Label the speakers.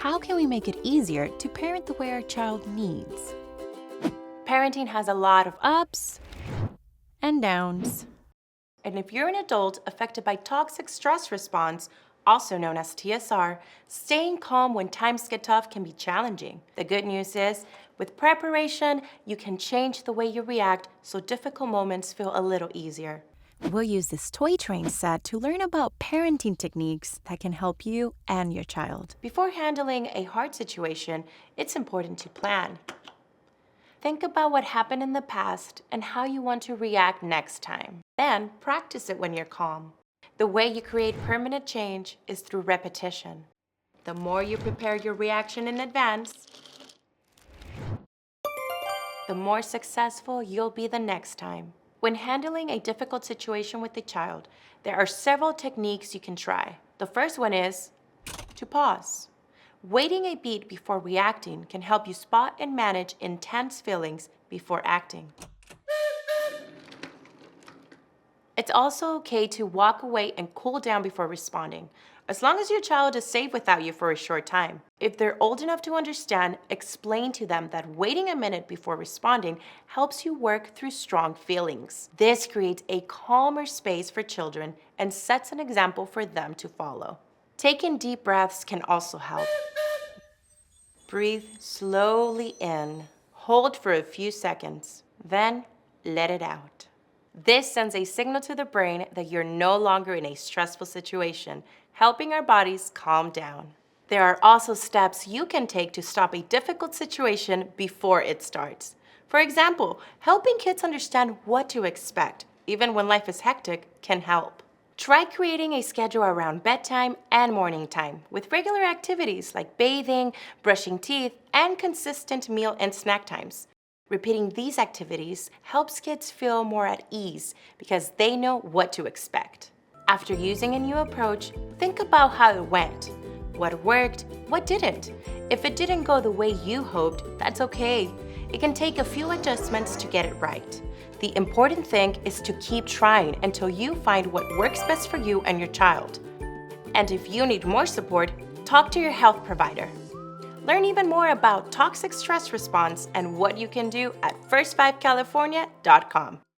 Speaker 1: how can we make it easier to parent the way our child needs?
Speaker 2: Parenting has a lot of
Speaker 1: Ups and downs.
Speaker 2: and if you're an adult affected by toxic stress response, also known as TSR, staying calm when times get tough can be challenging. The good news is, with preparation, you can change the way you react so difficult moments feel a little easier.
Speaker 1: We'll use this toy train set to learn about parenting techniques that can help you and your child.
Speaker 2: Before handling a hard situation, it's important to plan. Think about what happened in the past and how you want to react next time. Then practice it when you're calm. The way you create permanent change is through repetition. The more you prepare your reaction in advance, the more successful you'll be the next time. When handling a difficult situation with a child, there are several techniques you can try. The first one is to pause. Waiting a beat before reacting can help you spot and manage intense feelings before acting. It's also okay to walk away and cool down before responding, as long as your child is safe without you for a short time. If they're old enough to understand, explain to them that waiting a minute before responding helps you work through strong feelings. This creates a calmer space for children and sets an example for them to follow. Taking deep breaths can also help. Breathe slowly in, hold for a few seconds, then let it out. This sends a signal to the brain that you're no longer in a stressful situation, helping our bodies calm down. There are also steps you can take to stop a difficult situation before it starts. For example, helping kids understand what to expect, even when life is hectic, can help. Try creating a schedule around bedtime and morning time with regular activities like bathing, brushing teeth, and consistent meal and snack times. Repeating these activities helps kids feel more at ease because they know what to expect. After using a new approach, think about how it went. What worked, what didn't. If it didn't go the way you hoped, that's okay. It can take a few adjustments to get it right. The important thing is to keep trying until you find what works best for you and your child. And if you need more support, talk to your health provider. Learn even more about toxic stress response and what you can do at first5california.com.